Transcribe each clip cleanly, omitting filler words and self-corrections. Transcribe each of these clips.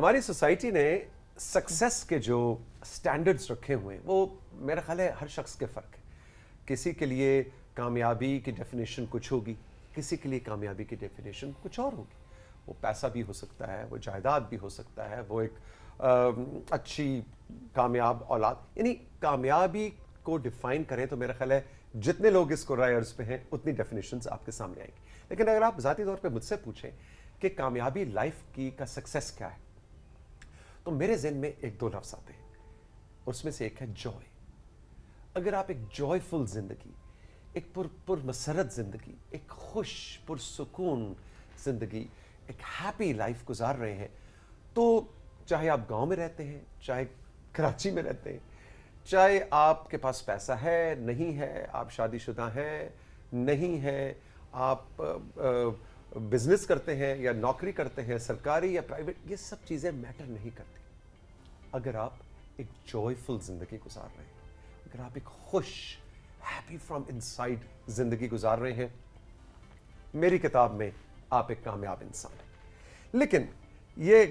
ہماری سوسائٹی نے سکسیس کے جو سٹینڈرڈز رکھے ہوئے ہیں وہ میرا خیال ہے ہر شخص کے فرق ہے. کسی کے لیے کامیابی کی ڈیفینیشن کچھ ہوگی, کسی کے لیے کامیابی کی ڈیفینیشن کچھ اور ہوگی. وہ پیسہ بھی ہو سکتا ہے, وہ جائیداد بھی ہو سکتا ہے, وہ ایک اچھی کامیاب اولاد. یعنی کامیابی کو ڈیفائن کریں تو میرا خیال ہے جتنے لوگ اس قرۂ ارض پہ ہیں اتنی ڈیفینیشنز آپ کے سامنے آئیں گی. لیکن اگر آپ ذاتی طور پہ مجھ سے پوچھیں کہ کامیابی لائف کی کا سکسیس کیا ہے, تو میرے ذہن میں ایک دو لفظ آتے ہیں. اس میں سے ایک ہے جوائے. اگر آپ ایک جوائے-فل زندگی, ایک پر مسرت زندگی, ایک خوش پرسکون زندگی, ایک ہیپی لائف گزار رہے ہیں, تو چاہے آپ گاؤں میں رہتے ہیں, چاہے کراچی میں رہتے ہیں, چاہے آپ کے پاس پیسہ ہے نہیں ہے, آپ شادی شدہ ہیں نہیں ہیں, آپ بزنس کرتے ہیں یا نوکری کرتے ہیں سرکاری یا پرائیویٹ, یہ سب چیزیں میٹر نہیں کرتی. اگر آپ ایک جوائے-فل زندگی گزار رہے ہیں, اگر آپ ایک خوش ہیپی فرام انسائڈ زندگی گزار رہے ہیں, میری کتاب میں آپ ایک کامیاب انسان ہیں. لیکن یہ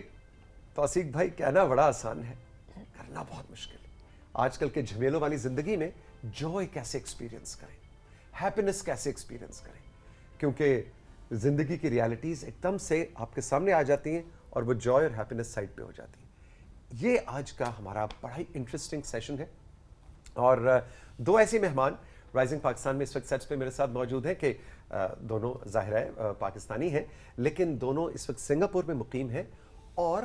توثیق بھائی کہنا بڑا آسان ہے, کرنا بہت مشکل ہے. آج کل کے جھمیلوں والی زندگی میں جوائے کیسے ایکسپیرینس کریں, ہیپینس کیسے ایکسپیرینس کریں, کیونکہ زندگی کی ریالٹیز ایک دم سے آپ کے سامنے آ جاتی ہیں اور وہ جوائے اور ہیپینس سائڈ پہ ہو جاتی ہیں. یہ آج کا ہمارا بڑا ہی انٹرسٹنگ سیشن ہے, اور دو ایسی مہمان رائزنگ پاکستان میں اس وقت سیٹس پہ میرے ساتھ موجود ہیں کہ دونوں ظاہر ہے پاکستانی ہیں, لیکن دونوں اس وقت سنگاپور میں مقیم ہیں, اور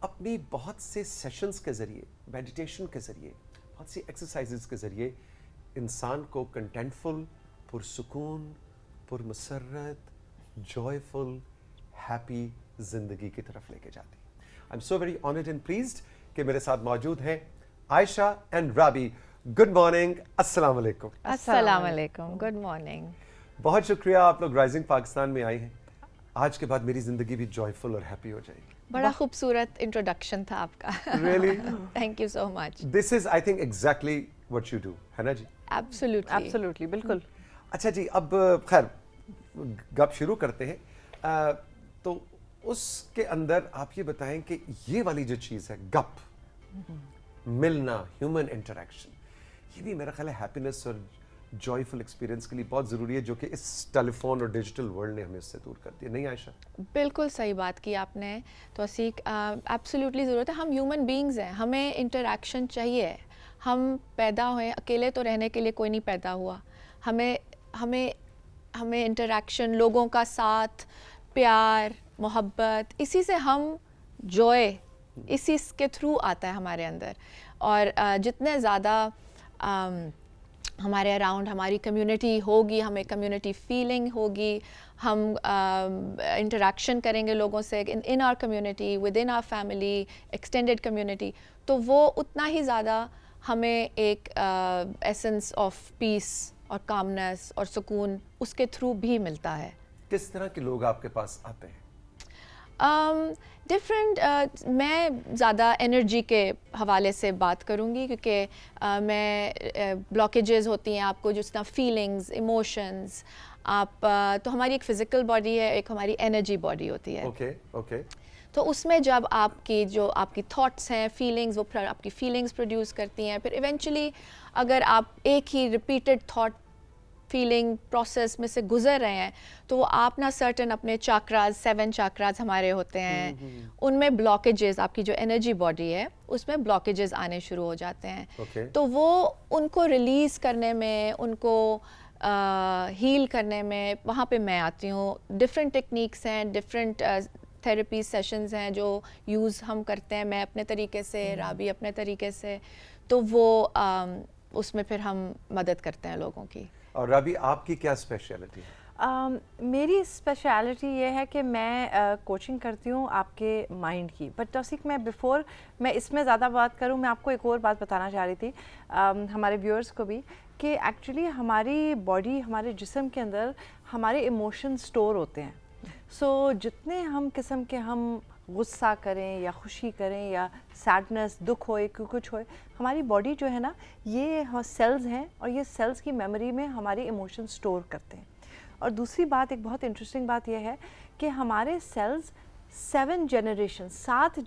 اپنی بہت سے سیشنز کے ذریعے, میڈیٹیشن کے ذریعے, بہت سی ایکسرسائزز کے ذریعے انسان کو کنٹینٹفل, پرسکون, پرمسرت, جوائے-فل, ہیپی زندگی کی طرف لے کے جاتی. I am so very honoured and pleased کہ میرے ساتھ موجود ہیں عائشہ اینڈ رابی. گڈ مارننگ, السلام علیکم. السلام علیکم, گڈ مارننگ. بہت شکریہ آپ لوگ رائزنگ پاکستان میں آئے ہیں. آج کے بعد میری زندگی بھی جوائے-فل اور ہیپی ہو جائے گی. بڑا خوبصورت انٹروڈکشن تھا آپ کا. Really? Thank you so much. This is I think exactly what you do, ہے نا جی؟ ایبسولوٹلی بالکل. اچھا جی, اب خیر گپ شروع کرتے ہیں. تو اس کے اندر آپ یہ بتائیں کہ یہ والی جو چیز ہے گپ, ملنا, ہیومن انٹریکشن, یہ بھی میرا خیال ہے ہیپینس اور جوائے-فل ایکسپیرینس کے لیے بہت ضروری ہے, جو کہ اس ٹیلی فون اور ڈیجیٹل ورلڈ نے ہمیں اس سے دور کر دیا. نہیں عائشہ؟ بالکل صحیح بات کی آپ نے توثیق. ایبسولوٹلی ضرورت ہے. ہم ہیومن بینگز ہیں, ہمیں انٹریکشن چاہیے. ہم پیدا ہوئے, اکیلے تو رہنے کے لیے کوئی نہیں پیدا ہوا. ہمیں ہمیں ہمیں انٹریکشن, لوگوں کا ساتھ, پیار, محبت, اسی سے ہم جوائے اسی کے تھرو آتا ہے ہمارے اندر. اور جتنے زیادہ ہمارے اراؤنڈ ہماری کمیونٹی ہوگی, ہمیں کمیونٹی فیلنگ ہوگی, ہم انٹریکشن کریں گے لوگوں سے in our community, within our family, extended community, تو وہ اتنا ہی زیادہ ہمیں ایک ایسنس آف پیس اور کامنس اور سکون اس کے تھرو بھی ملتا ہے. کس طرح کے لوگ آپ کے پاس آتے ہیں؟ ڈفرینٹ. میں زیادہ انرجی کے حوالے سے بات کروں گی, کیونکہ میں بلاکیجز ہوتی ہیں آپ کو, جس طرح فیلنگز, ایموشنز, آپ تو ہماری ایک فزیکل باڈی ہے, ایک ہماری انرجی باڈی ہوتی ہے. اوکے. تو اس میں جب آپ کی جو آپ کی تھاٹس ہیں, فیلنگز, وہ آپ کی فیلنگز پروڈیوس کرتی ہیں. پھر ایونچولی اگر آپ ایک ہی ریپیٹڈ تھاٹ فیلنگ پروسیس میں سے گزر رہے ہیں, تو وہ آپ نا سرٹن اپنے چاکراز, 7 چاکراز ہمارے ہوتے ہیں, ان میں بلاکیجز, آپ کی جو انرجی باڈی ہے اس میں بلاکیجز آنے شروع ہو جاتے ہیں. تو وہ ان کو ریلیز کرنے میں, ان کو ہیل کرنے میں, وہاں پہ میں آتی ہوں. ڈفرینٹ ٹیکنیکس ہیں, ڈفرینٹ تھیراپی سیشنز ہیں جو یوز ہم کرتے ہیں, میں اپنے طریقے سے, رابی اپنے طریقے سے. تو وہ اس میں پھر ہم مدد کرتے ہیں لوگوں کی. اور رابی آپ کی کیا اسپیشلٹی ہے؟ میری اسپیشلٹی یہ ہے کہ میں کوچنگ کرتی ہوں آپ کے مائنڈ کی. بٹ توثیق, میں اس میں زیادہ بات کروں, میں آپ کو ایک اور بات بتانا چاہ رہی تھی ہمارے ویورز کو بھی, کہ ایکچولی ہماری باڈی, ہمارے جسم کے اندر ہمارے ایموشن سٹور ہوتے ہیں. سو جتنے ہم قسم کے ہم غصہ کریں یا خوشی کریں یا سیڈنس, دکھ ہوئے, کچھ ہوئے, ہماری باڈی جو ہے نا, یہ سیلز ہیں, اور یہ سیلز کی میموری میں ہمارے ایموشن سٹور کرتے ہیں. اور دوسری بات, ایک بہت انٹرسٹنگ بات یہ ہے کہ ہمارے sales 7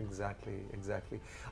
Exactly.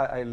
I'll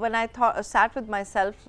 when I sat with myself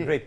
Great.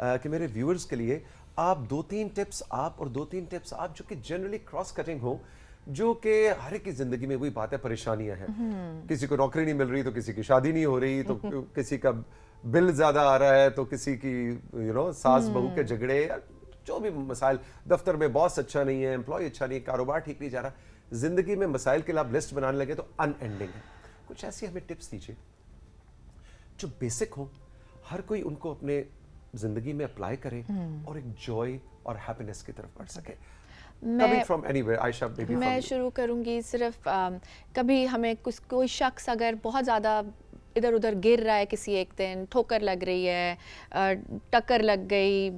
کہ میرے ویورز کے لیے آپ 2-3 ٹپس آپ اور 2-3 ٹپس آپ جو کہ جنرلی کراس کٹنگ ہوں, جو کہ ہر ایک کی زندگی میں وہی بات ہے, پریشانیاں ہیں. کسی کو نوکری نہیں مل رہی تو کسی کی شادی نہیں ہو رہی, تو کسی کا بل زیادہ آ رہا ہے, تو کسی کی ساس بہو کے جھگڑے, جو بھی مسائل, دفتر میں باس اچھا نہیں ہے, امپلائی اچھا نہیں ہے, کاروبار ٹھیک نہیں جا رہا. زندگی میں مسائل کے لیے آپ لسٹ بنانے لگے تو ان اینڈنگ ہے. کچھ ایسی ہمیں ٹپس دیجیے جو بیسک ہوں, ہر کوئی ان کو اپنے زندگی میں اپلائی کرے اور ایک جوائے اور ہیپینس کی طرف بڑھ سکے. Coming from anywhere, Aisha maybe from میں you. شروع کروں گی. صرف کبھی ہمیں کوئی شخص اگر بہت زیادہ ادھر ادھر گر رہا ہے, کسی ایک دن ٹھوکر لگ رہی ہے, ٹکر لگ گئی,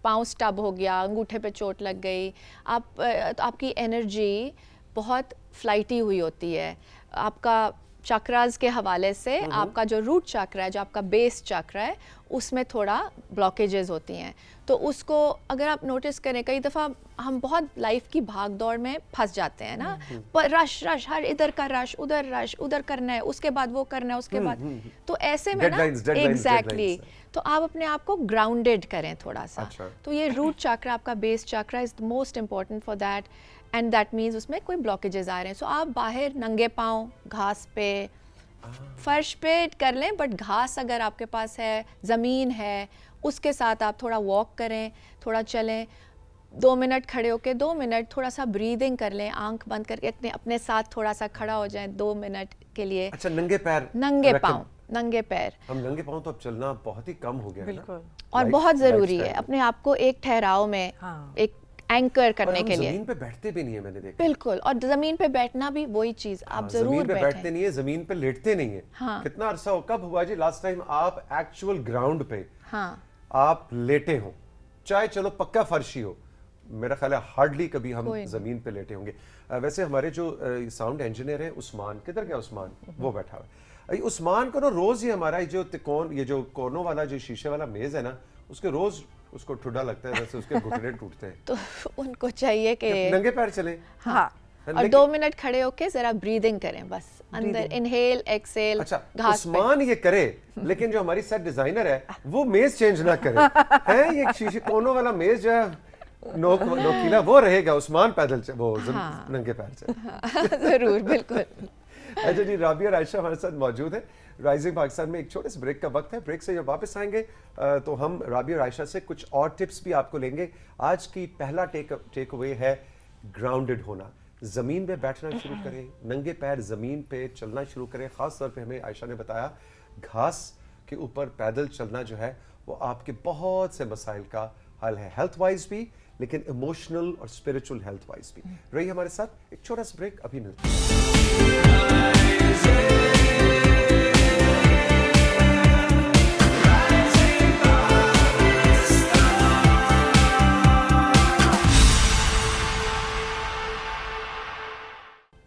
پاؤں سٹب ہو گیا, انگوٹھے پہ چوٹ لگ گئی, آپ کی انرجی بہت فلائٹی ہوئی ہوتی ہے. آپ کا چاکراز کے حوالے سے آپ کا جو روٹ چاکرا ہے, جو آپ کا بیس چاکرا ہے, اس میں تھوڑا بلاکیجز ہوتی ہیں. تو اس کو اگر آپ نوٹس کریں, کئی دفعہ ہم بہت لائف کی بھاگ دوڑ میں پھنس جاتے ہیں نا, رش ہر ادھر کا رش, ادھر کرنا ہے, اس کے بعد وہ کرنا ہے, اس کے بعد, تو ایسے میں نا ایگزیکٹلی, تو آپ اپنے آپ کو گراؤنڈیڈ کریں تھوڑا سا. تو یہ روٹ چاکرا, آپ کا base chakra is most important for that, and that means اس میں کوئی بلاکیجز آ رہے ہیں. سو آپ باہر ننگے پاؤں گھاس پہ, فرش پہ کر لیں, بٹ گھاس اگر آپ کے پاس ہے, زمین ہے, اس کے ساتھ آپ تھوڑا واک کریں, تھوڑا چلیں, 2 منٹ کھڑے ہو کے 2 منٹ تھوڑا سا بریدنگ کر لیں, آنکھ بند کر کے اپنے ساتھ تھوڑا سا کھڑا ہو جائیں 2 منٹ کے لیے. اچھا, ننگے پیر, ننگے پاؤں, ننگے پیر. ہم ننگے پاؤں تو اب چلنا بہت ہی کم ہو گیا ہے نا, اور بہت ضروری ہے اپنے آپ کو ایک ٹھہراؤ میں ایک اینکر کرنے کے لیے. زمین پہ بیٹھتے بھی نہیں ہیں, میں نے دیکھا. بالکل, اور زمین پہ بیٹھنا بھی وہی چیز, آپ ضرور زمین پہ بیٹھتے نہیں ہیں, زمین پہ لیٹتے نہیں ہیں. کتنا عرصہ ہو, کب ہوا جی لاسٹ ٹائم آپ ایکچوئل گراؤنڈ پہ آپ لیٹے ہوں, چاہے چلو پکا فرش ہی ہو, میرا خیال ہے ہارڈلی کبھی ہم زمین پہ لیٹے ہوں گے. ویسے ہمارے جو ساؤنڈ انجینئر ہیں عثمان, کدھر گیا عثمان, وہ بیٹھا ہوا ہے. عثمان کو نا روز ہی ہمارا یہ جو کونوں والا جو شیشے والا میز ہے نا, اس کے روز اس کو ٹھڈا لگتا ہے, جیسے اس کے گھٹنے ٹوٹتے ہیں. تو ان کو چاہیے کہ ننگے پیر چلیں, ہاں, اور 2 منٹ کھڑے ہو کے ذرا بریدنگ کریں, بس اندر انہیل ایکسیل. اچھا, عثمان یہ کرے, لیکن جو ہماری سیٹ ڈیزائنر ہے وہ میز چینج نہ کرے. ہے یہ شیشے کونوں والا میز جو ہے نوکیلا, وہ رہے گا. عثمان پیدل وہ ننگے پیر چلے. ضرور, بالکل. اچھا جی, رابعہ اور عائشہ ہمارے ساتھ موجود ہیں رائزنگ پاکستان میں. ایک چھوٹے سے بریک کا وقت ہے. بریک سے جب واپس آئیں گے تو ہم رابعہ اور عائشہ سے کچھ اور ٹپس بھی آپ کو لیں گے. آج کی پہلا ٹیک اوے ہے گراؤنڈڈ ہونا. زمین پہ بیٹھنا شروع کریں, ننگے پیر زمین پہ چلنا شروع کریں. خاص طور پہ ہمیں عائشہ نے بتایا گھاس کے اوپر پیدل چلنا جو ہے وہ آپ کے بہت سے مسائل کا حل ہے, ہیلتھ وائز بھی, لیکن ایموشنل اور اسپرچل ہیلتھ وائز بھی. رہی ہمارے ساتھ, ایک چھوٹا سا بریک ابھی ملتا ہے.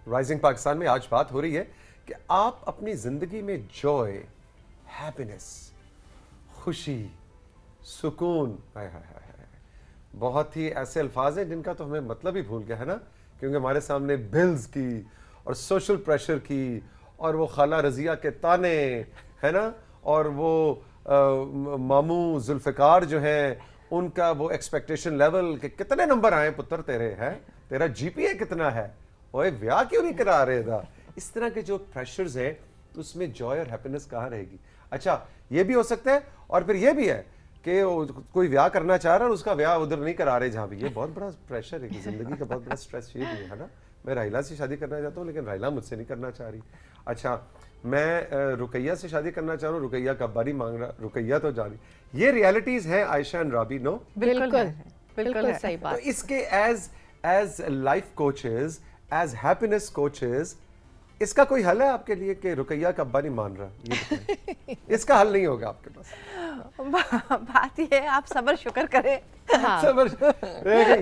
رائزنگ پاکستان میں آج بات ہو رہی ہے کہ آپ اپنی زندگی میں جوائے, ہیپینس, خوشی, سکون, بہت ہی ایسے الفاظ ہیں جن کا تو ہمیں مطلب ہی بھول گیا ہے نا, کیونکہ ہمارے سامنے بلز کی اور سوشل پریشر کی اور وہ خالہ رضیہ کے تانے ہے نا, اور وہ ماموں ذوالفقار جو ہیں ان کا وہ ایکسپیکٹیشن لیول کہ کتنے نمبر آئے پتر تیرے, ہے تیرا جی پی اے کتنا ہے, اوے ویاہ کیوں نہیں کرا رہے تھا. اس طرح کے جو پریشرز ہیں اس میں جوائے اور ہیپینس کہاں رہے گی. اچھا, یہ بھی ہو سکتا ہے, اور پھر یہ بھی ہے کہ کوئی ویاہ کرنا چاہ رہا ہے اور اس کا ویاہ ادھر نہیں کرا رہے جہاں بھی. یہ بہت بڑا پریشر ہے, زندگی کا بہت بڑا سٹریس یہ بھی ہے نا. میں رائلا سے شادی کرنا چاہتا ہوں لیکن رائلا مجھ سے نہیں کرنا چاہ رہی. اچھا, میں رقیہ سے شادی کرنا چاہ رہا ہوں, رقیہ کا ابا نہیں مانگ رہا, رقیہ تو جا رہی. یہ ریالٹیز ہیں عائشہ اینڈ رابی. نو, بالکل بالکل صحیح بات. تو اس کے as life coaches, as happiness coaches, اس کا کوئی حل ہے آپ کے لیے کہ رقیہ کا ابا نہیں مان رہا؟ یہ اس کا حل نہیں ہوگا آپ کے پاس. بات یہ ہے آپ صبر شکر کریں. صبر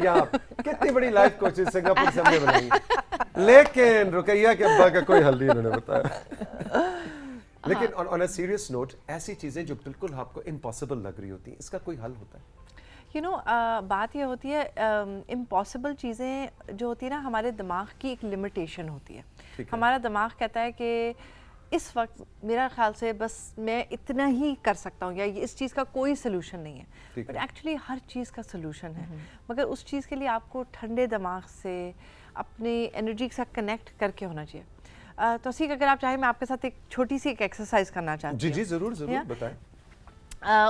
یہاں کتنی بڑی لائف کوچز سنگاپور سے ہم نے بنائی, لیکن رقیہ کے ابا کا کوئی حل نہیں انہوں نے بتایا. لیکن آن اے سیریس نوٹ, ایسی چیزیں جو بالکل آپ کو امپاسبل لگ رہی ہوتی ہیں, اس کا کوئی حل ہوتا ہے؟ بات یہ ہوتی ہے امپاسبل چیزیں جو ہوتی ہیں نا, ہمارے دماغ کی ایک لمیٹیشن ہوتی ہے. ہمارا دماغ کہتا ہے کہ اس وقت میرا خیال سے بس میں اتنا ہی کر سکتا ہوں یا اس چیز کا کوئی سلوشن نہیں ہے, بٹ ایکچولی ہر چیز کا سلوشن ہے, مگر اس چیز کے لیے آپ کو ٹھنڈے دماغ سے اپنی انرجی کے ساتھ کنیکٹ کر کے ہونا چاہیے. توثیق اگر آپ چاہیں میں آپ کے ساتھ ایک چھوٹی سی ایک ایکسرسائز کرنا چاہتی ہوں. جی ضرور ضرور بتائیں.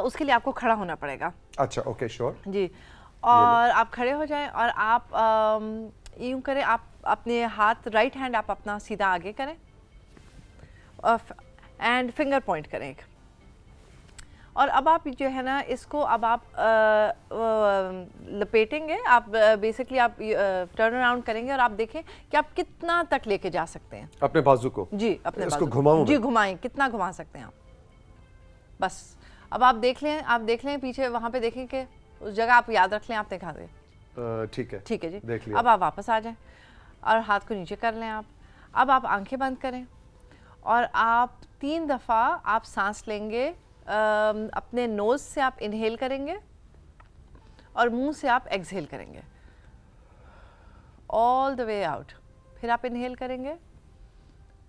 اس کے لیے آپ کو کھڑا ہونا پڑے گا. اچھا اوکے شیور. جی, اور آپ کھڑے ہو جائیں اور آپ یوں کریں, آپ اپنے ہاتھ رائٹ ہینڈ آپ اپنا سیدھا آگے کریں اینڈ فنگر پوائنٹ کریں ایک, اور اب آپ جو ہے نا اس کو اب آپ لپیٹیں گے, آپ بیسکلی آپ ٹرن اراؤنڈ کریں گے اور آپ دیکھیں کہ آپ کتنا تک لے کے جا سکتے ہیں اپنے بازو کو. جی اپنے بازو کو گھماؤں. جی گھمائیں, کتنا گھما سکتے ہیں آپ. بس اب آپ دیکھ لیں پیچھے وہاں پہ دیکھیں کہ اس جگہ آپ یاد رکھ لیں آپ نے کہا دے. ٹھیک ہے ٹھیک ہے جی. دیکھ لیا. اب آپ واپس آ جائیں اور ہاتھ کو نیچے کر لیں آپ. اب آپ آنکھیں بند کریں اور آپ 3 دفعہ آپ سانس لیں گے. اپنے نوز سے آپ انہیل کریں گے اور منہ سے آپ ایکسہیل کریں گے آل دا وے آؤٹ. پھر آپ انہیل کریں گے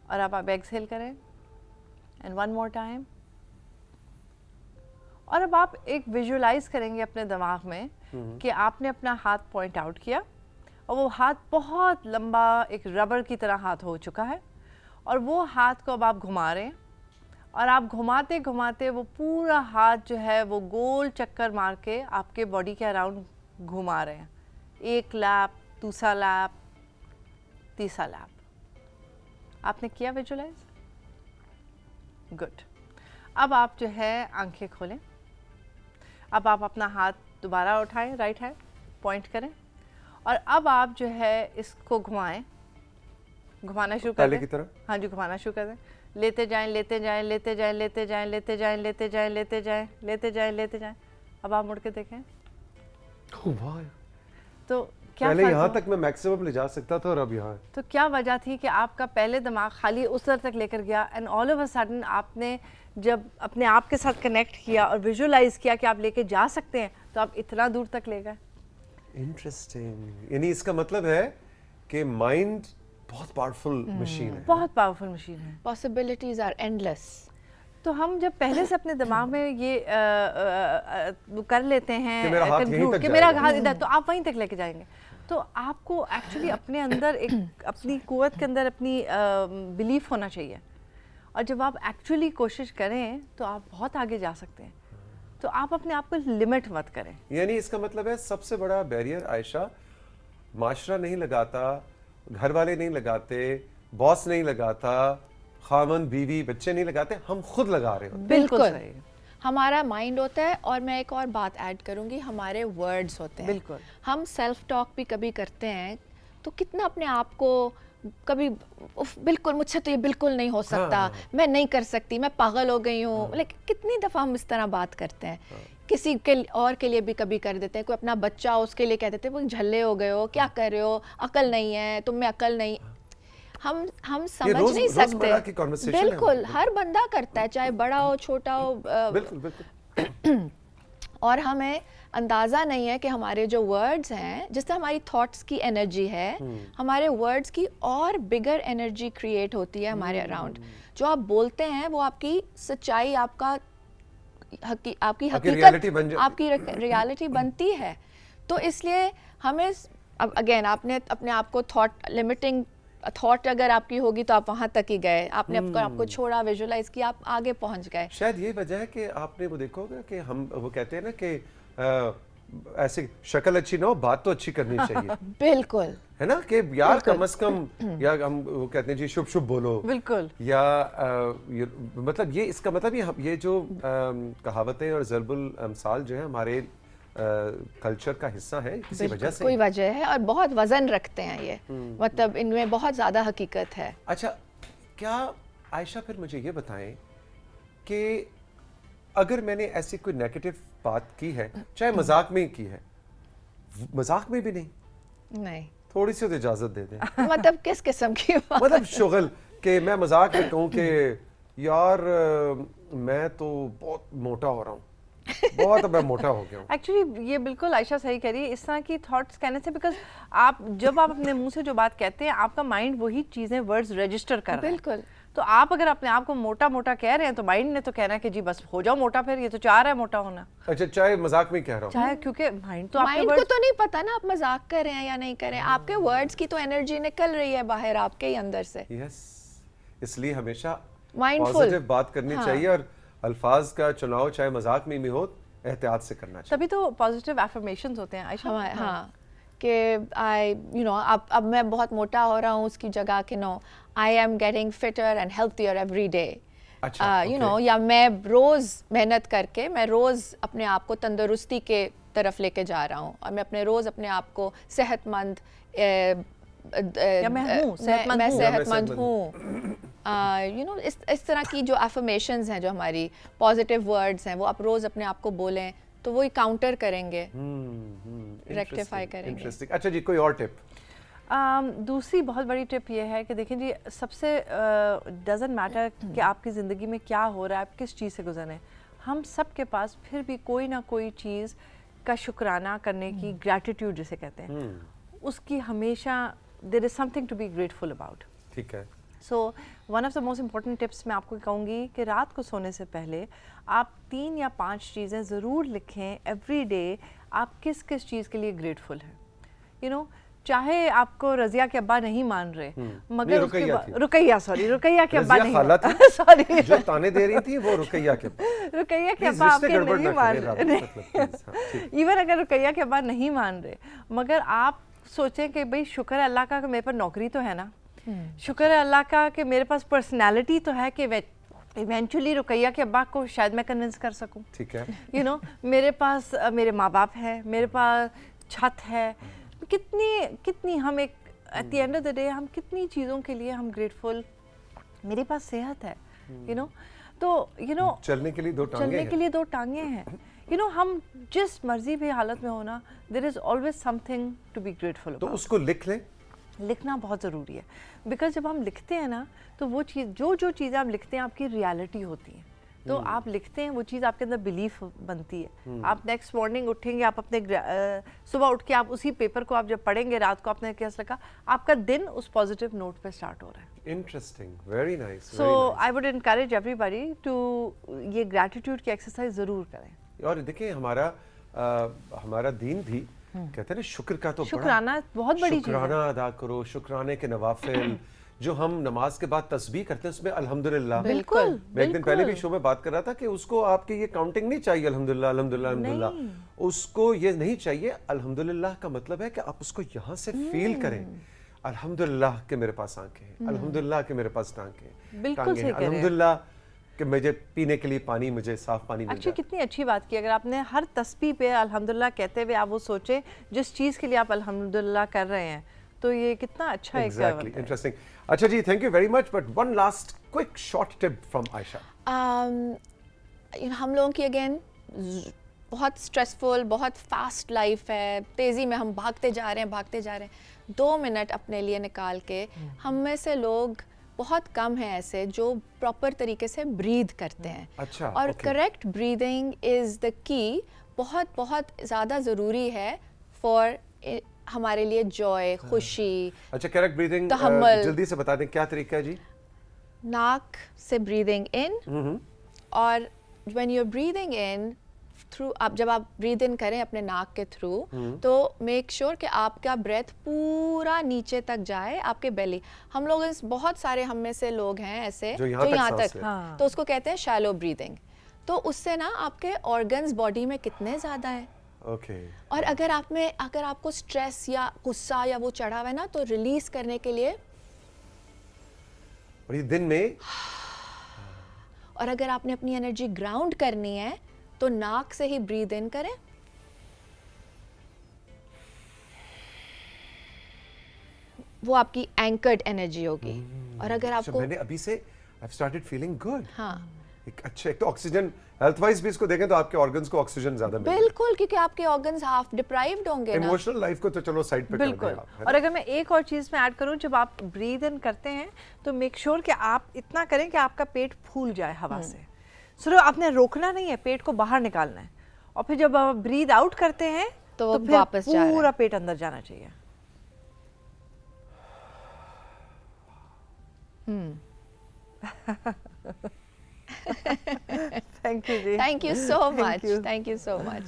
اور اب آپ ایکسہیل کریں اینڈ 1 مور ٹائم. اور اب آپ ایک ویژولائز کریں گے اپنے دماغ میں کہ آپ نے اپنا ہاتھ پوائنٹ آؤٹ کیا اور وہ ہاتھ بہت لمبا ایک ربر کی طرح ہاتھ ہو چکا ہے, اور وہ ہاتھ کو اب آپ گھما رہے ہیں اور آپ گھماتے گھماتے وہ پورا ہاتھ جو ہے وہ گول چکر مار کے آپ کے باڈی کے اراؤنڈ گھما رہے ہیں. 1 لیپ, دوسرا لیپ, تیسرا لیپ. آپ نے کیا ویژولائز؟ گڈ. اب آپ جو ہے آنکھیں کھولیں. اب آپ اپنا ہاتھ دوبارہ اٹھائیں, رائٹ ہینڈ پوائنٹ کریں اور اب آپ جو ہے اس کو گھمائیں, گھمانا شروع کر دیں. پہلے کی طرح. ہاں جی گھمانا شروع کر دیں. لیتے جائیں لیتے جائیں لیتے جائیں لیتے جائیں لیتے جائیں لیتے جائیں لیتے جائیں لیتے جائیں لیتے جائیں. اب آپ مڑ کے دیکھیں تو کیا پہلے یہاں تک میں میکسیمم لے جا سکتا تھا اور اب یہاں. تو کیا وجہ تھی کہ آپ کا پہلے دماغ خالی اس طرح تک لے کر گیا and all of a sudden آپ نے جب اپنے آپ کے ساتھ کنیکٹ کیا اور ویژولائز کیا کہ آپ لے کے جا سکتے ہیں تو آپ اتنا دور تک لے گئے. انٹرسٹنگ. یعنی اس کا مطلب ہے کہ مائنڈ بہت پاورفل مشین ہے. بہت پاورفل مشین ہے. possibilities are endless. تو ہم جب پہلے سے اپنے دماغ میں یہ کر لیتے ہیں کہ میرا ہاتھ یہیں تک کہ میرا ہاتھ ادھر, تو آپ وہیں تک لے کے جائیں گے. تو آپ کو ایکچولی اپنے اندر ایک اپنی قوت کے اندر اپنی بلیف ہونا چاہیے, اور جب آپ ایکچولی کوشش کریں تو آپ بہت آگے جا سکتے ہیں. تو آپ اپنے آپ کو لمٹ مت کریں. یعنی اس کا مطلب ہے سب سے بڑا بیریئر عائشہ معاشرہ نہیں لگاتا, گھر والے نہیں لگاتے, باس نہیں لگاتا, خاوند بیوی بچے نہیں لگاتے, ہم خود لگا رہے ہوتے. بالکل صحیح. ہمارا مائنڈ ہوتا ہے, اور میں ایک اور بات ایڈ کروں گی, ہمارے ورڈز ہوتے ہیں. بالکل. ہم سیلف ٹاک بھی کبھی کرتے ہیں تو کتنا اپنے آپ کو کبھی بالکل مجھ سے تو یہ بالکل نہیں ہو سکتا, میں نہیں کر سکتی, میں پاگل ہو گئی ہوں, لیکن کتنی دفعہ ہم اس طرح بات کرتے ہیں. کسی کے اور کے لیے بھی کبھی کر دیتے ہیں, کوئی اپنا بچہ ہو اس کے لیے کہہ دیتے ہیں وہ جھلے ہو گئے ہو, کیا کر رہے ہو, عقل نہیں ہے, تم میں عقل نہیں. ہم سمجھ نہیں سکتے. بالکل ہر بندہ کرتا ہے, چاہے بڑا ہو چھوٹا ہو. بالکل بالکل. اور ہمیں اندازہ نہیں ہے کہ ہمارے جو ورڈز ہیں, جس طرح ہماری تھاٹس کی انرجی ہے, ہمارے ورڈز کی اور بگر انرجی کریٹ ہوتی ہے ہمارے اراؤنڈ. جو آپ بولتے ہیں وہ آپ کی سچائی, آپ کی حقیقت, آپ کی ریالٹی بنتی ہے. تو اس لیے ہمیں اب اگین آپ نے اپنے آپ کو تھاٹ لمیٹنگ تھاٹ اگر آپ کی ہوگی تو آپ وہاں تک ہی گئے, آپ نے آپ کو چھوڑا, ویژولائز کیا, آپ آگے پہنچ گئے. شاید یہ وجہ ہے کہ آپ نے وہ دیکھا ہوگا کہ ہم وہ کہتے ہیں نا کہ ایسے شکل اچھی نہ ہو, بات تو اچھی کرنی چاہیے. بالکل ہے نا کہ یار کم از کم, یا ہم وہ کہتے ہیں جی شب شب بولو. بالکل. یا مطلب یہ اس کا مطلب یہ جو کہاوتیں اور ضرب الامثال جو ہے ہمارے کلچر کا حصہ ہے کسی وجہ سے, کوئی وجہ ہے, اور بہت وزن رکھتے ہیں یہ, مطلب ان میں بہت زیادہ حقیقت ہے. اچھا کیا عائشہ پھر مجھے یہ بتائیں کہ اگر میں نے ایسی کوئی نیگیٹو بات کی ہے, چاہے مذاق میں ہی کی ہے, مذاق میں بھی نہیں, تھوڑی سی تو اجازت دے دیں. مطلب کس قسم کی بات؟ مطلب شغل کہ میں مذاق میں کہوں کہ یار میں تو بہت موٹا ہو رہا ہوں, بہت میں موٹا ہو گیا ہوں. ایکچولی یہ بالکل عائشہ صحیح کہہ رہی ہے, اس طرح کی تھاٹس کہنے سے, بیکاز آپ جب آپ اپنے منہ سے جو بات کہتے ہیں آپ کا مائنڈ وہی چیزیں ورڈز رجسٹر کر رہا ہے. بالکل. تو آپ اگر اپنے آپ کو موٹا موٹا کہہ رہے ہیں تو مائنڈ نے تو کہنا ہے کہ جی بس ہو جاؤ موٹا, پھر یہ تو چاہ رہا ہے موٹا ہونا. اچھا چاہے مذاق میں کہہ رہا ہوں, چاہے کیونکہ مائنڈ تو آپ کے مائنڈ کو تو نہیں پتا نا آپ مذاق کر رہے ہیں یا نہیں کر رہے ہیں, آپ کے ورڈز کی تو انرجی نکل رہی ہے باہر آپ کے ہی اندر سے. یس, اس لیے ہمیشہ Mindful. پازیٹیو بات کرنی چاہیے, اور الفاظ کا چناؤ چاہے مذاق میں بھی ہو احتیاط سے کرنا چاہیے. تبھی تو پازیٹیو افرمیشنز ہوتے ہیں عائشہ. ہاں کہ اب میں بہت موٹا ہو رہا ہوں اس کی جگہ کہ no I am getting fitter and healthier every day, یا میں روز محنت کر کے میں روز اپنے آپ کو تندرستی کے طرف لے کے جا رہا ہوں, اور میں اپنے روز اپنے آپ کو صحت مند میں صحت مند ہوں. اس طرح کی جو افرمیشنز ہیں, جو ہماری پازیٹیو ورڈز ہیں, وہ آپ روز اپنے آپ کو بولیں تو وہی کاؤنٹر کریں گے, ریکٹیفائی کریں گے. اچھا جی, کوئی اور ٹپ؟ دوسری بہت بڑی ٹپ یہ ہے کہ دیکھیں جی, سب سے ڈزنٹ میٹر کہ آپ کی زندگی میں کیا ہو رہا ہے, آپ کس چیز سے گزر رہے ہیں, ہم سب کے پاس پھر بھی کوئی نہ کوئی چیز کا شکرانہ کرنے کی, گریٹیٹیوڈ جسے کہتے ہیں, اس کی ہمیشہ there is something to be grateful about. ٹھیک ہے. So one of the most important tips میں آپ کو کہوں گی کہ رات کو سونے سے پہلے آپ 3 یا 5 چیزیں ضرور لکھیں ایوری ڈے, آپ کس کس چیز کے لیے گریٹفل ہیں. چاہے آپ کو رضیہ کے ابا نہیں مان رہے, مگر رقیہ کے ابا نہیں, سوری جو تانے دے رہی تھی وہ رقیہ کے ابا آپ کے نہیں مان رہے, ایون اگر رقیہ کے ابا نہیں مان رہے, مگر آپ سوچیں کہ بھئی شکر ہے اللہ کا کہ میرے پر نوکری تو ہے نا, شکر ہے اللہ کا کہ میرے پاس پرسنالٹی تو ہے کہ ایونچولی رقیہ کے ابا کو شاید میں کنونس کر سکوں. ٹھیک ہے. میرے پاس میرے ماں باپ ہے, میرے پاس چھت ہے, کتنی ہم ایک at the end of the day ہم کتنی چیزوں کے لیے ہم گریٹفل. میرے پاس صحت ہے, تو چلنے کے لیے 2 ٹانگیں ہیں. ہم جس مرضی بھی حالت میں ہونا, there is always something to be grateful. تو اس کو لکھ لیں. لکھنا بہت ضروری ہے, بیکاز جب ہم لکھتے ہیں نا تو وہ چیز جو چیزیں آپ لکھتے ہیں آپ کی ریالٹی ہوتی ہیں. تو آپ لکھتے ہیں وہ چیز آپ کے اندر بلیف بنتی ہے. آپ نیکسٹ مارننگ اٹھیں گے, آپ اپنے صبح اٹھ کے آپ اسی پیپر کو آپ جب پڑھیں گے, رات کو آپ نے کیسا لگا, آپ کا دن اس پازیٹیو نوٹ پہ اسٹارٹ ہو رہا ہے. Interesting, very nice. So I would encourage everybody to یہ گریٹیٹیوڈ کی ایکسرسائز ضرور کریں. اور دیکھیں ہمارا دین بھی کہتے ہیں نا شکر کا تو شکرانہ بہت بڑی چیز ہے. شکرانہ ادا کرو, شکرانے کے نوافل جو ہم نماز کے بعد تسبیح کرتے ہیں اس میں الحمدللہ. بالکل. میں ایک دن پہلے بھی شو میں بات کر رہا تھا کہ اس کو آپ کی یہ کاؤنٹنگ نہیں چاہیے الحمدللہ الحمدللہ الحمدللہ, اس کو یہ نہیں چاہیے. الحمدللہ کا مطلب ہے کہ آپ اس کو یہاں سے فیل کریں, الحمدللہ کہ میرے پاس آنکھیں ہیں, الحمدللہ کہ میرے پاس ٹانگیں ہیں, الحمدللہ کہ مجھے پینے کے لیے پانی, مجھے صاف پانی مل جائے. کتنی اچھی بات کی. اگر آپ نے ہر تسبیح پہ الحمدللہ کہتے ہوئے آپ وہ سوچیں جس چیز کے لیے آپ الحمدللہ کر رہے ہیں, تو یہ کتنا اچھا ہے. Exactly, interesting. اچھا جی, thank you very much, but one last quick short tip from Ayesha. ہم لوگوں کی اگین بہت اسٹریسفل, بہت فاسٹ لائف ہے, تیزی میں ہم بھاگتے جا رہے ہیں. 2 منٹ اپنے لیے نکال کے, ہم میں سے لوگ بہت کم ہیں ایسے جو پراپر طریقے سے برید کرتے ہیں. اچھا, اور کریکٹ بریدنگ از دا کی, بہت بہت زیادہ ضروری ہے فار ہمارے لیے جوائے, خوشی. اچھا, کریکٹ بریدنگ جلدی سے بتا دیں کیا طریقہ ہے جی. ناک سے بریدنگ ان, اور when you are breathing in through, جب آپ برید ان کریں اپنے ناک کے تھرو, تو میک شیور کہ آپ کا بریتھ پورا نیچے تک جائے, آپ کے بیلی. ہم لوگ بہت سارے ہم میں سے لوگ ہیں ایسے جو یہاں تک, تو اس کو کہتے ہیں شیلو بریدنگ. تو اس سے نا آپ کے آرگنز باڈی میں کتنے زیادہ ہیں. اور اگر آپ کو اسٹریس یا غصہ یا وہ چڑھا ہوا ہے نا, تو ریلیز کرنے کے لیے دن میں, اور اگر آپ نے اپنی انرجی گراؤنڈ کرنی ہے تو ناک سے ہی برید ان کریں, وہ آپ کی اینکرڈ انرجی ہوگی. اور اگر آپ کو میں نے ابھی سے I've started feeling good. ہاں, اچھا, ایک تو آکسیجن ہیلتھ وائز بھی اس کو دیکھیں تو آپ کے آرگنز کو آکسیجن زیادہ ملے. بالکل, کیونکہ آپ کے آرگنز ہاف ڈپرائیوڈ ہوں گے نا. ایموشنل لائف کو تو چلو سائڈ پہ کر دیں. بالکل. اور اگر میں ایک اور چیز میں ایڈ کروں, جب آپ برید ان کرتے ہیں تو میک شیور کہ آپ اتنا کریں کہ آپ کا پیٹ پھول جائے ہوا سے. صرف آپ نے روکنا نہیں ہے, پیٹ کو باہر نکالنا ہے. اور پھر جب آپ برید آؤٹ کرتے ہیں تو واپس پورا پیٹ اندر جانا چاہیے. Thank you ji. Thank you so Thank much. you. Thank you so much.